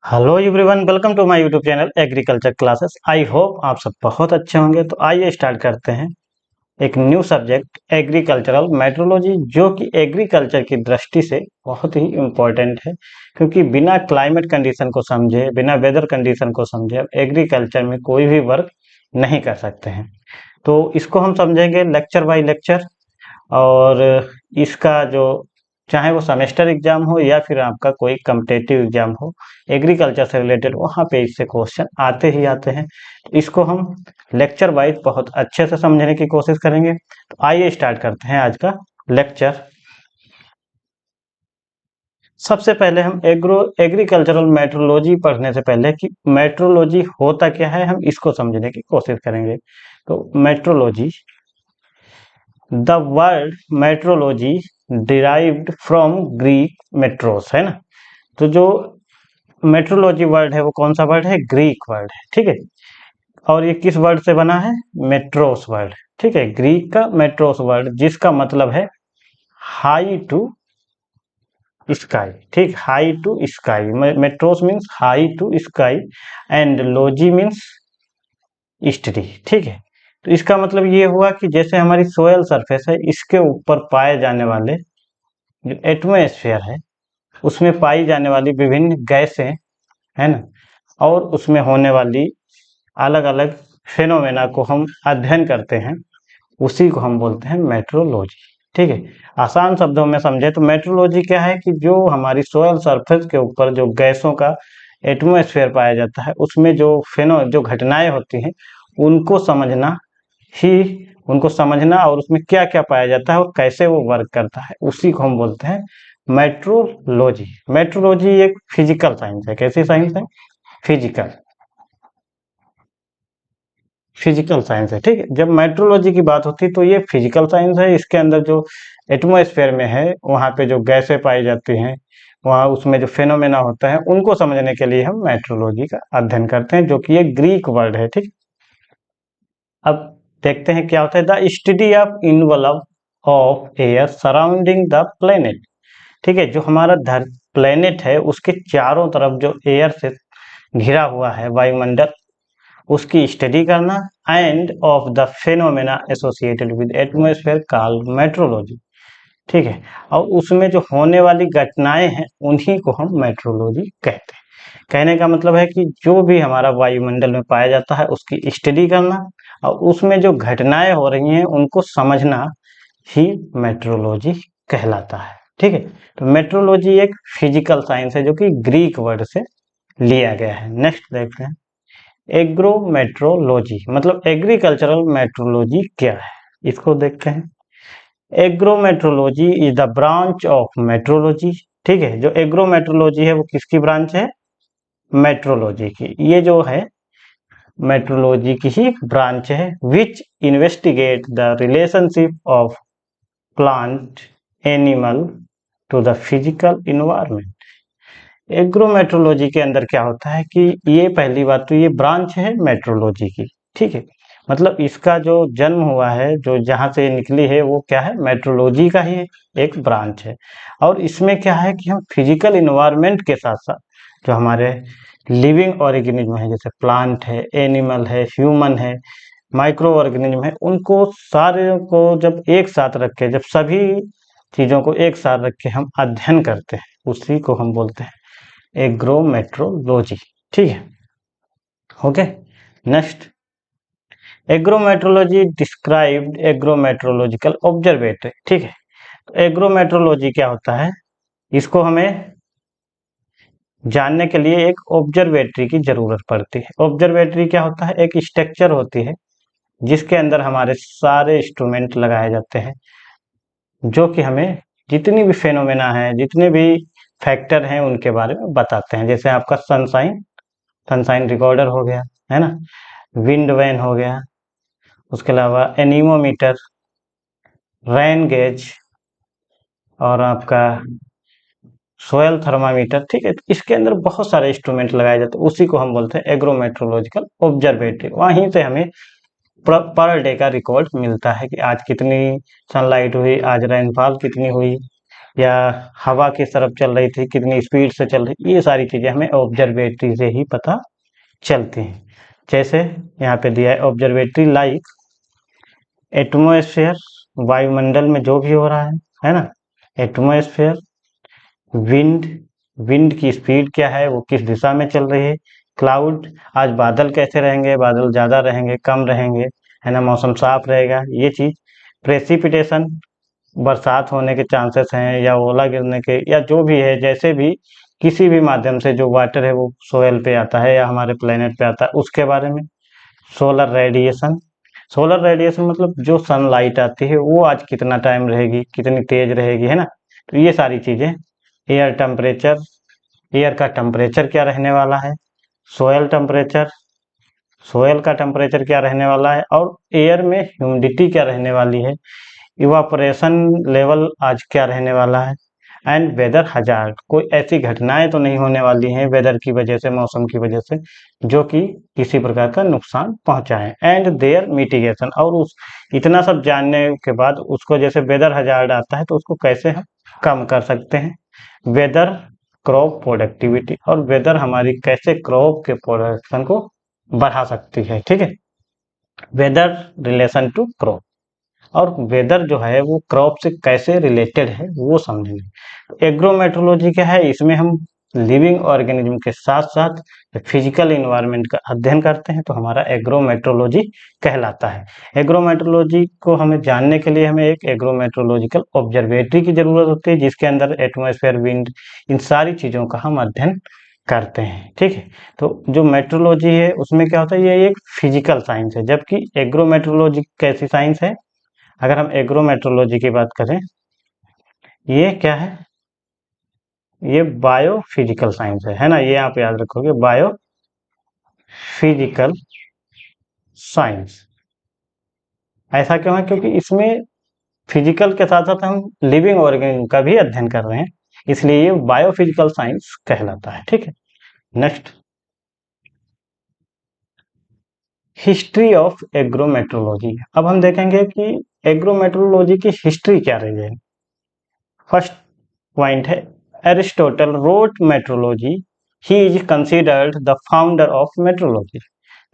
Hello everyone, welcome to my YouTube channel agriculture classes. I hope आप सब बहुत अच्छे होंगे। तो आइए स्टार्ट करते हैं एक न्यू सब्जेक्ट एग्रीकल्चरल मेट्रोलॉजी, जो कि एग्रीकल्चर की दृष्टि से बहुत ही इम्पोर्टेंट है, क्योंकि बिना क्लाइमेट कंडीशन को समझे, बिना वेदर कंडीशन को समझे आप एग्रीकल्चर में कोई भी वर्क नहीं कर सकते हैं। तो इसको हम समझेंगे लेक्चर बाय लेक्चर। और इसका जो चाहे वो सेमेस्टर एग्जाम हो या फिर आपका कोई कम्पिटेटिव एग्जाम हो, एग्रीकल्चर से रिलेटेड, वहाँ पे इससे क्वेश्चन आते ही आते हैं। तो इसको हम लेक्चर वाइज बहुत अच्छे से समझने की कोशिश करेंगे। तो आइए स्टार्ट करते हैं आज का लेक्चर। सबसे पहले हम एग्रीकल्चरल मेट्रोलॉजी पढ़ने से पहले कि मेट्रोलॉजी होता क्या है, हम इसको समझने की कोशिश करेंगे। तो metrology, the word metrology derived from Greek metros, है ना। तो जो मेट्रोलॉजी वर्ड है वो कौन सा वर्ड है? ग्रीक वर्ड है, ठीक है। और ये किस वर्ड से बना है? मेट्रोस वर्ड, ठीक है। ग्रीक का मेट्रोस वर्ड, जिसका मतलब है हाई टू स्काई, ठीक। High to sky, meteoros means high to sky and logy means study, ठीक है। तो इसका मतलब ये हुआ कि जैसे हमारी सोयल सरफेस है, इसके ऊपर पाए जाने वाले जो एटमॉस्फेयर है, उसमें पाई जाने वाली विभिन्न गैसें, है ना, और उसमें होने वाली अलग अलग फेनोमेना को हम अध्ययन करते हैं, उसी को हम बोलते हैं मेट्रोलॉजी, ठीक है। आसान शब्दों में समझे तो मेट्रोलॉजी क्या है कि जो हमारी सोयल सरफेस के ऊपर जो गैसों का एटमॉस्फेयर पाया जाता है, उसमें जो घटनाएं होती हैं, उनको समझना ही उनको समझना और उसमें क्या क्या पाया जाता है और कैसे वो वर्क करता है, उसी को हम बोलते हैं मेट्रोलॉजी। मेट्रोलॉजी एक फिजिकल साइंस है। कैसी साइंस है? फिजिकल फिजिकल साइंस है, ठीक है। जब मेट्रोलॉजी की बात होती है तो ये फिजिकल साइंस है। इसके अंदर जो एटमॉस्फेयर में है, वहाँ पे जो गैसें पाई जाती हैं, वहाँ उसमें जो फेनोमेना होता है, उनको समझने के लिए हम मेट्रोलॉजी का अध्ययन करते हैं, जो कि एक ग्रीक वर्ड है, ठीक। अब देखते हैं क्या होता है। The study of envelope of air surrounding the planet, ठीक है। जो हमारा प्लेनेट है, उसके चारों तरफ जो एयर से घिरा हुआ है, वायुमंडल, उसकी स्टडी करना, end of the phenomena associated with atmosphere called metrology, ठीक है। और उसमें जो होने वाली घटनाएं हैं, उन्हीं को हम मेट्रोलॉजी कहते हैं। कहने का मतलब है कि जो भी हमारा वायुमंडल में पाया जाता है, उसकी स्टडी करना और उसमें जो घटनाएं हो रही हैं, उनको समझना ही मेट्रोलॉजी कहलाता है, ठीक है। तो मेट्रोलॉजी एक फिजिकल साइंस है, जो कि ग्रीक वर्ड से लिया गया है। नेक्स्ट देखते हैं एग्रोमेट्रोलॉजी, मतलब एग्रीकल्चरल मेट्रोलॉजी क्या है, इसको देखते हैं। Agrometeorology is the branch of metrology, ठीक है। जो एग्रोमेट्रोलॉजी है वो किसकी ब्रांच है? मेट्रोलॉजी की। ये जो है मेट्रोलॉजी की ही ब्रांच है, which investigate the relationship of plant animal to the physical environment. Agrometeorology के अंदर क्या होता है कि ये पहली बात तो ये ब्रांच है मेट्रोलॉजी की, ठीक है। मतलब इसका जो जन्म हुआ है, जो जहाँ से निकली है, वो क्या है? मेट्रोलॉजी का ही एक ब्रांच है। और इसमें क्या है कि हम फिजिकल इन्वायरमेंट के साथ साथ जो हमारे लिविंग ऑर्गेनिज्म है, जैसे प्लांट है, एनिमल है, ह्यूमन है, माइक्रो ऑर्गेनिज्म है, उनको सारे को जब एक साथ रख के, जब सभी चीजों को एक साथ रख के हम अध्ययन करते हैं, उसी को हम बोलते हैं एग्रोमेट्रोलॉजी, ठीक है। Okay, next agrometeorology described एग्रोमेट्रोलॉजिकल observatory, ठीक है। तो एग्रोमेट्रोलॉजी क्या होता है, इसको हमें जानने के लिए एक ऑब्जर्वेटरी की जरूरत पड़ती है। ऑब्जर्वेटरी क्या होता है? एक स्ट्रक्चर होती है जिसके अंदर हमारे सारे इंस्ट्रूमेंट लगाए जाते हैं, जो कि हमें जितनी भी फेनोमेना है, जितने भी फैक्टर हैं, उनके बारे में बताते हैं। जैसे आपका सनसाइन रिकॉर्डर हो गया, है ना, विंड वैन हो गया, उसके अलावा एनीमोमीटर, रेन गेज, और आपका सोयल थर्मामीटर, ठीक है। तो इसके अंदर बहुत सारे इंस्ट्रूमेंट लगाए जाते हैं, उसी को हम बोलते हैं एग्रोमेट्रोलॉजिकल ऑब्जर्वेटरी। वहीं से हमें पर डे का रिकॉर्ड मिलता है कि आज कितनी सनलाइट हुई, आज रेनफॉल कितनी हुई, या हवा किस तरफ चल रही थी, कितनी स्पीड से चल रही, ये सारी चीज़ें हमें ऑब्जर्वेटरी से ही पता चलती हैं। जैसे यहाँ पे दिया है ऑब्जर्वेटरी लाइक एटमॉस्फेयर, वायुमंडल में जो भी हो रहा है ना, एटमॉस्फेयर, विंड, विंड की स्पीड क्या है, वो किस दिशा में चल रही है, क्लाउड, आज बादल कैसे रहेंगे, बादल ज़्यादा रहेंगे, कम रहेंगे, है ना, मौसम साफ रहेगा, ये चीज़, प्रेसिपिटेशन, बरसात होने के चांसेस हैं या ओला गिरने के, या जो भी है, जैसे भी किसी भी माध्यम से जो वाटर है वो सोयल पे आता है या हमारे प्लेनेट पे आता है उसके बारे में। सोलर रेडिएशन, सोलर रेडिएशन मतलब जो सनलाइट आती है वो आज कितना टाइम रहेगी, कितनी तेज रहेगी, है ना, तो ये सारी चीजें। एयर टेम्परेचर, एयर का टेम्परेचर क्या रहने वाला है, सोयल टेम्परेचर, सोयल का टेम्परेचर क्या रहने वाला है, और एयर में ह्यूमिडिटी क्या रहने वाली है, इवापोरेशन लेवल आज क्या रहने वाला है, एंड वेदर हजार्ड, कोई ऐसी घटनाएं तो नहीं होने वाली हैं वेदर की वजह से, मौसम की वजह से, जो कि किसी प्रकार का नुकसान पहुंचाएं, एंड देयर मिटिगेशन, और उस इतना सब जानने के बाद उसको, जैसे वेदर हजार्ड आता है तो उसको कैसे हम कम कर सकते हैं, वेदर क्रॉप प्रोडक्टिविटी, और वेदर हमारी कैसे क्रॉप के प्रोडक्शन को बढ़ा सकती है, ठीक है, वेदर रिलेशन टू क्रॉप, और वेदर जो है वो क्रॉप से कैसे रिलेटेड है वो समझेंगे। एग्रोमेट्रोलॉजी क्या है, इसमें हम लिविंग ऑर्गेनिज्म के साथ साथ फिजिकल इन्वायरमेंट का अध्ययन करते हैं, तो हमारा एग्रोमेट्रोलॉजी कहलाता है। एग्रोमेट्रोलॉजी को हमें जानने के लिए हमें एक एग्रोमेट्रोलॉजिकल ऑब्जर्वेटरी की जरूरत होती है, जिसके अंदर एटमॉस्फेयर, विंड, इन सारी चीजों का हम अध्ययन करते हैं, ठीक है। तो जो मेट्रोलॉजी है उसमें क्या होता है, ये एक फिजिकल साइंस है, जबकि एग्रोमेट्रोलॉजी कैसी साइंस है, अगर हम एग्रोमेट्रोलॉजी की बात करें, ये क्या है, ये बायोफिजिकल साइंस है ना, ये आप याद रखोगे, बायोफिजिकल साइंस। ऐसा क्यों है, क्योंकि इसमें फिजिकल के साथ साथ हम लिविंग ऑर्गेनिज्म का भी अध्ययन कर रहे हैं, इसलिए ये बायोफिजिकल साइंस कहलाता है, ठीक है। Next, history of agrometeorology. अब हम देखेंगे कि एग्रोमेट्रोलॉजी की हिस्ट्री क्या रही है। फर्स्ट पॉइंट है, Aristotle wrote meteorology, he is considered the founder of meteorology.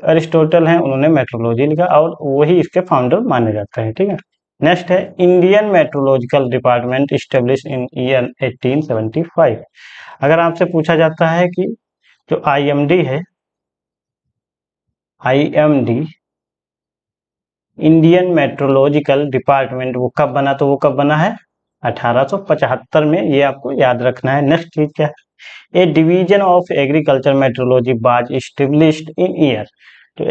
Aristotle हैं, उन्होंने मेट्रोलॉजी लिखा और वही इसके फाउंडर माने जाते हैं, ठीक है। नेक्स्ट है, Indian meteorological department establish in year 1875। अगर आपसे पूछा जाता है कि जो आईएमडी है, आईएमडी इंडियन मेट्रोलॉजिकल डिपार्टमेंट, वो कब बना, तो वो कब बना है 1875 में, ये आपको याद रखना है। नेक्स्ट चीज क्या है, A division of agriculture metrology बाज स्टेब्लिश्ड इन ईयर। तो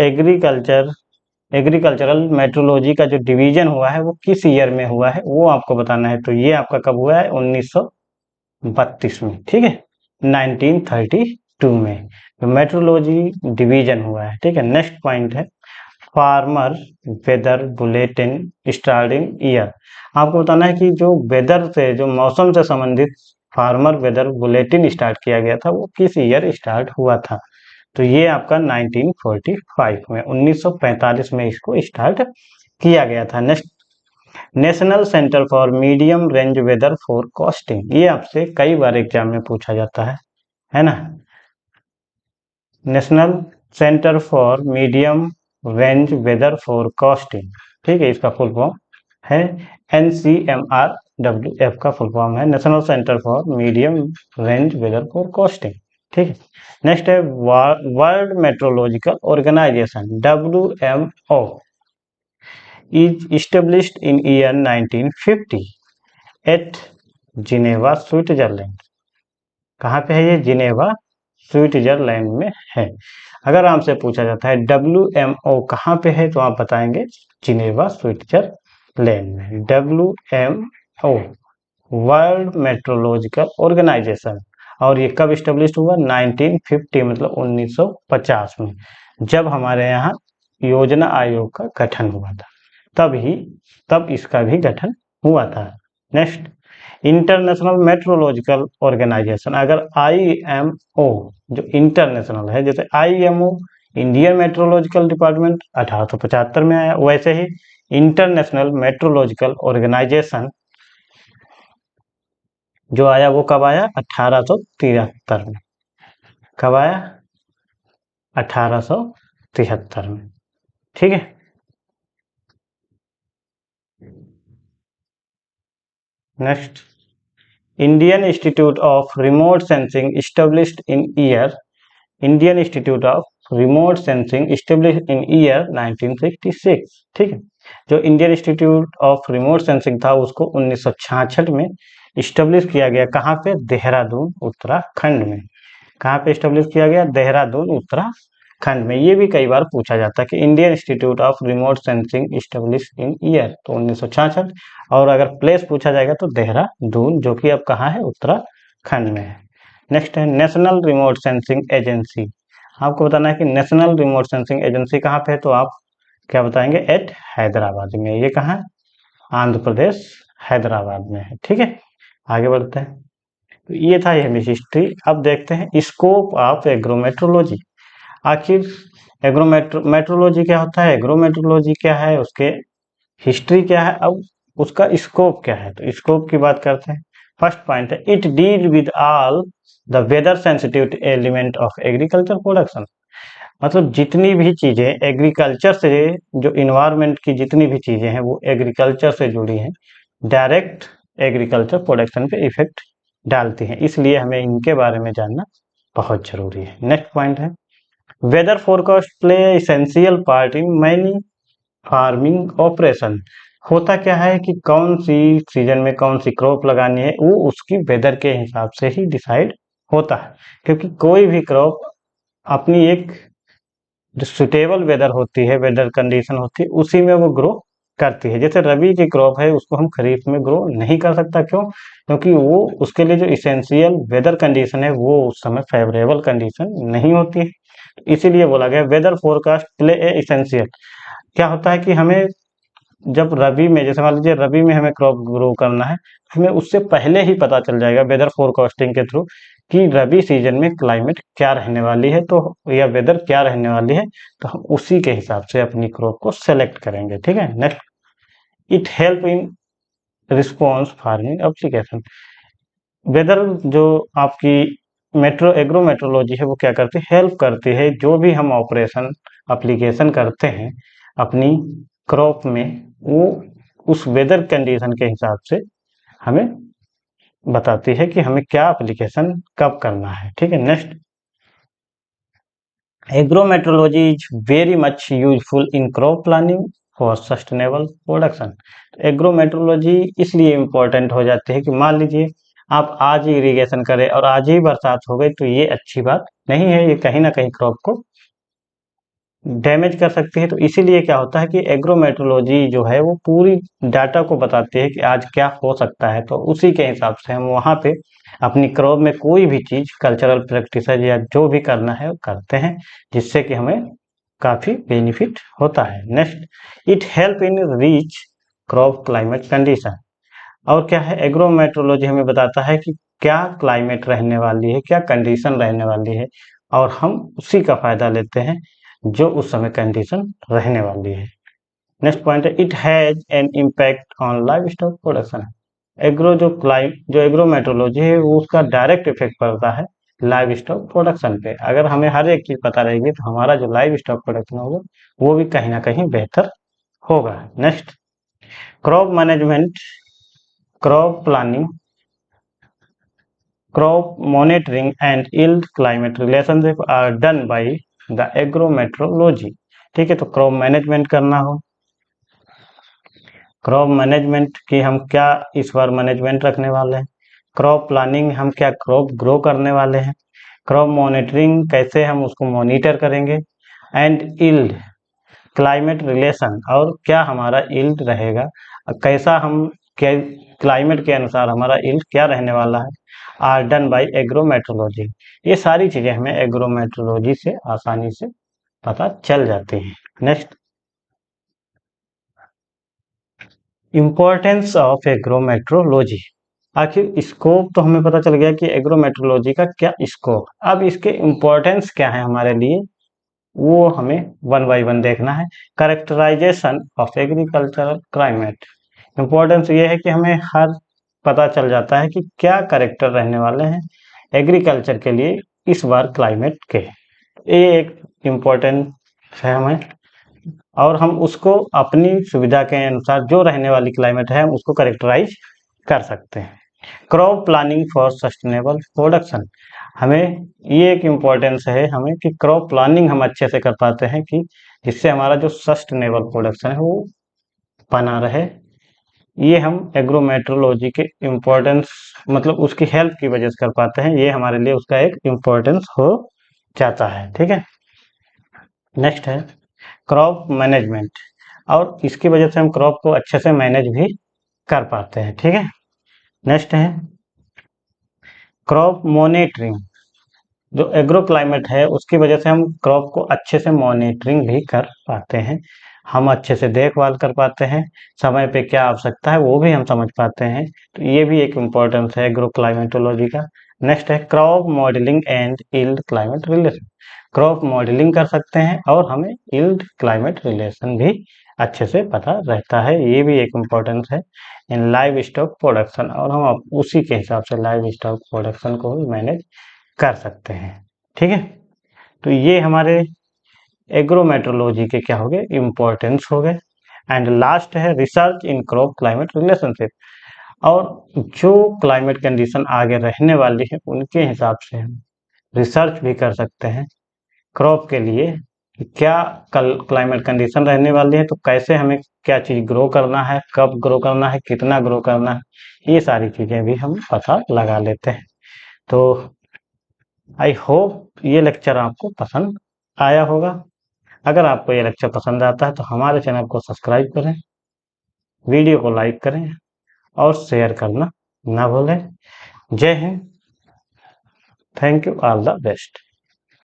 एग्रीकल्चरल मेट्रोलॉजी का जो डिवीजन हुआ है वो किस ईयर में हुआ है वो आपको बताना है, तो ये आपका कब हुआ है 1932 में, ठीक है, 1932 में तो मेट्रोलॉजी डिवीजन हुआ है, ठीक है। नेक्स्ट पॉइंट है, farmer weather bulletin starting year. आपको बताना है कि जो वेदर से, जो मौसम से संबंधित फार्मर वेदर बुलेटिन स्टार्ट किया गया था वो किस ईयर स्टार्ट हुआ था, तो ये आपका 1945 में, 1945 में इसको स्टार्ट किया गया था। Next, national centre for medium range weather forecasting, ये आपसे कई बार एग्जाम में पूछा जाता है ना, national centre for medium range weather forecasting, ठीक है, इसका फुल फॉर्म है NCMRWF का फुल फॉर्म है national centre for medium range weather forecasting, ठीक है। नेक्स्ट है, world meteorological organization WMO is established in year 1950 at Geneva Switzerland. कहाँ पे है ये, जिनेवा स्विट्जरलैंड में है। अगर आपसे पूछा जाता है WMO कहाँ पे है, तो आप बताएंगे जिनेवा स्विट्जरलैंड में। WMO वर्ल्ड मेट्रोलॉजिकल ऑर्गेनाइजेशन, और ये कब स्टेब्लिश हुआ 1950 मतलब 1950 में, जब हमारे यहाँ योजना आयोग का गठन हुआ था, तब इसका भी गठन हुआ था। नेक्स्ट, इंटरनेशनल मेट्रोलॉजिकल ऑर्गेनाइजेशन, अगर IMO जो इंटरनेशनल है, जैसे IMO इंडियन मेट्रोलॉजिकल डिपार्टमेंट 1875 में आया, वैसे ही इंटरनेशनल मेट्रोलॉजिकल ऑर्गेनाइजेशन जो आया वो कब आया? 1873 में। कब आया? 1873 में। ठीक है। Next, Indian institute of remote sensing established in year, Indian institute of remote sensing established in year 1966। ठीक है। जो Indian institute of remote sensing था उसको 1966 में इस्टेब्लिश किया गया। कहाँ पे? देहरादून उत्तराखंड में। कहाँ पे इस्टेब्लिश किया गया? देहरादून उत्तराखंड में। ये भी कई बार पूछा जाता है कि Indian institute of remote sensing establish in year, तो 1966। और अगर प्लेस पूछा जाएगा तो देहरादून, जो कि अब कहाँ है? उत्तराखंड में है। नेक्स्ट है नेशनल रिमोट सेंसिंग एजेंसी। आपको बताना है कि नेशनल रिमोट सेंसिंग एजेंसी कहाँ पे है, तो आप क्या बताएंगे? एट हैदराबाद में। ये कहाँ है? आंध्र प्रदेश, हैदराबाद में है। ठीक है, आगे बढ़ते हैं। तो ये था ये हिस्ट्री। अब देखते हैं स्कोप ऑफ एग्रोमेट्रोलॉजी। आखिर एग्रोमेट्रोलॉजी क्या होता है, एग्रोमेट्रोलॉजी क्या है, उसके हिस्ट्री क्या है, अब उसका स्कोप क्या है। तो स्कोप की बात करते हैं। फर्स्ट पॉइंट है it deal with all the weather sensitive element of agriculture production. मतलब जितनी भी चीजें एग्रीकल्चर से, जो इन्वायरमेंट की जितनी भी चीजें हैं वो एग्रीकल्चर से जुड़ी हैं, डायरेक्ट एग्रीकल्चर प्रोडक्शन पे इफेक्ट डालती हैं, इसलिए हमें इनके बारे में जानना बहुत जरूरी है। नेक्स्ट पॉइंट है weather forecast play essential part in many farming operation. होता क्या है कि कौन सी सीजन में कौन सी क्रॉप लगानी है वो उसकी वेदर के हिसाब से ही डिसाइड होता है, क्योंकि कोई भी क्रॉप अपनी एक जो सुटेबल वेदर होती है, वेदर कंडीशन होती है, उसी में वो ग्रो करती है। जैसे रबी की क्रॉप है उसको हम खरीफ में ग्रो नहीं कर सकता, क्यों? क्योंकि वो उसके लिए जो इसेंशियल वेदर कंडीशन है वो उस समय फेवरेबल कंडीशन नहीं होती है। इसीलिए बोला गया weather forecast play a essential. क्या होता है कि हमें जब रबी में, जैसे मान लीजिए रबी में हमें क्रॉप ग्रो करना है, हमें उससे पहले ही पता चल जाएगा वेदर फोरकास्टिंग के थ्रू कि रबी सीजन में क्लाइमेट क्या रहने वाली है, तो या वेदर क्या रहने वाली है, तो हम उसी के हिसाब से अपनी क्रॉप को सेलेक्ट करेंगे। ठीक है। Next, it help in response farming application. Weather जो आपकी एग्रोमेट्रोलॉजी है वो क्या करती है? हेल्प करती है जो भी हम ऑपरेशन एप्लीकेशन करते हैं अपनी क्रॉप में, वो उस वेदर कंडीशन के हिसाब से हमें बताती है कि हमें क्या एप्लीकेशन कब करना है। ठीक है। Next, agrometeorology is very much useful in crop planning for sustainable production. Agrometeorology इसलिए इम्पोर्टेंट हो जाती है कि मान लीजिए आप आज ही इरिगेशन करें और आज ही बरसात हो गई, तो ये अच्छी बात नहीं है, ये कहीं ना कहीं क्रॉप को डैमेज कर सकती है। तो इसीलिए क्या होता है कि एग्रोमेट्रोलॉजी जो है वो पूरी डाटा को बताती है कि आज क्या हो सकता है, तो उसी के हिसाब से हम वहाँ पे अपनी क्रॉप में कोई भी चीज कल्चरल प्रैक्टिस या जो भी करना है वो करते हैं, जिससे कि हमें काफी बेनिफिट होता है। Next, it help in reach crop climate condition. और क्या है, एग्रोमेट्रोलॉजी हमें बताता है कि क्या क्लाइमेट रहने वाली है, क्या कंडीशन रहने वाली है, और हम उसी का फायदा लेते हैं जो उस समय कंडीशन रहने वाली है। नेक्स्ट पॉइंट है it has an impact on live stock production. जो एग्रोमेट्रोलॉजी है वो उसका डायरेक्ट इफेक्ट पड़ता है लाइव स्टॉक प्रोडक्शन पे। अगर हमें हर एक चीज पता रहेगी तो हमारा जो लाइव स्टॉक प्रोडक्शन होगा वो भी कहीं ना कहीं बेहतर होगा। Next, crop management, crop planning, crop monitoring and yield climate relationship are done by the agrometeorology. ठीक है। तो क्रॉप मैनेजमेंट करना हो, क्रॉप मैनेजमेंट की हम क्या इस बार मैनेजमेंट रखने वाले हैं, क्रॉप प्लानिंग हम क्या क्रॉप ग्रो करने वाले हैं, क्रॉप मॉनिटरिंग कैसे हम उसको मॉनिटर करेंगे, एंड यील्ड क्लाइमेट रिलेशन, और क्या हमारा यील्ड रहेगा, कैसा हम क्या क्लाइमेट के अनुसार हमारा यील्ड क्या रहने वाला है, आर डन बाय एग्रोमेट्रोलॉजी। ये सारी चीजें हमें एग्रोमेट्रोलॉजी से आसानी से पता चल जाती हैं। Next, importance of agrometeorology. आखिर स्कोप तो हमें पता चल गया कि एग्रोमेट्रोलॉजी का क्या स्कोप, अब इसके इम्पोर्टेंस क्या है हमारे लिए वो हमें वन बाय वन देखना है। Characterization of agricultural climate. Importance ये है कि हमें हर पता चल जाता है कि क्या करेक्टर रहने वाले हैं एग्रीकल्चर के लिए इस बार क्लाइमेट के। ये एक इम्पोर्टेंट है हमें, और हम उसको अपनी सुविधा के अनुसार जो रहने वाली क्लाइमेट है हम उसको करेक्टराइज कर सकते हैं। Crop planning for sustainable production, हमें ये एक इम्पोर्टेंस है हमें कि क्रॉप प्लानिंग हम अच्छे से कर पाते हैं कि जिससे हमारा जो सस्टेनेबल प्रोडक्शन है वो बना रहे। ये हम एग्रोमेट्रोलॉजी के इम्पोर्टेंस मतलब उसकी हेल्प की वजह से कर पाते हैं, ये हमारे लिए उसका एक इम्पोर्टेंस हो जाता है। ठीक है, नेक्स्ट है क्रॉप मैनेजमेंट, और इसकी वजह से हम क्रॉप को अच्छे से मैनेज भी कर पाते हैं। ठीक है, नेक्स्ट है क्रॉप मॉनिटरिंग, जो एग्रो क्लाइमेट है उसकी वजह से हम क्रॉप को अच्छे से मॉनिटरिंग भी कर पाते हैं, हम अच्छे से देखभाल कर पाते हैं, समय पे क्या आवश्यकता है वो भी हम समझ पाते हैं। तो ये भी एक इम्पोर्टेंस है एग्रो क्लाइमेटोलॉजी का। नेक्स्ट है crop modelling and yield climate relation, crop modelling कर सकते हैं और हमें यील्ड क्लाइमेट रिलेशन भी अच्छे से पता रहता है, ये भी एक इम्पोर्टेंस है इन लाइव स्टॉक प्रोडक्शन, और हम उसी के हिसाब से लाइव स्टॉक प्रोडक्शन को भी मैनेज कर सकते हैं। ठीक है, तो ये हमारे एग्रोमेट्रोलॉजी के क्या हो गए इम्पोर्टेंस हो गए। एंड लास्ट है research in crop climate relationship, और जो क्लाइमेट कंडीशन आगे रहने वाली है उनके हिसाब से हम रिसर्च भी कर सकते हैं क्रॉप के लिए कि क्या कल क्लाइमेट कंडीशन रहने वाली है, तो कैसे हमें क्या चीज़ ग्रो करना है, कब ग्रो करना है, कितना ग्रो करना है, ये सारी चीज़ें भी हम पता लगा लेते हैं। तो आई होप ये लेक्चर आपको पसंद आया होगा। अगर आपको ये लेक्चर पसंद आता है तो हमारे चैनल को सब्सक्राइब करें, वीडियो को लाइक करें और शेयर करना ना भूलें। जय Hind, thank you, all the best.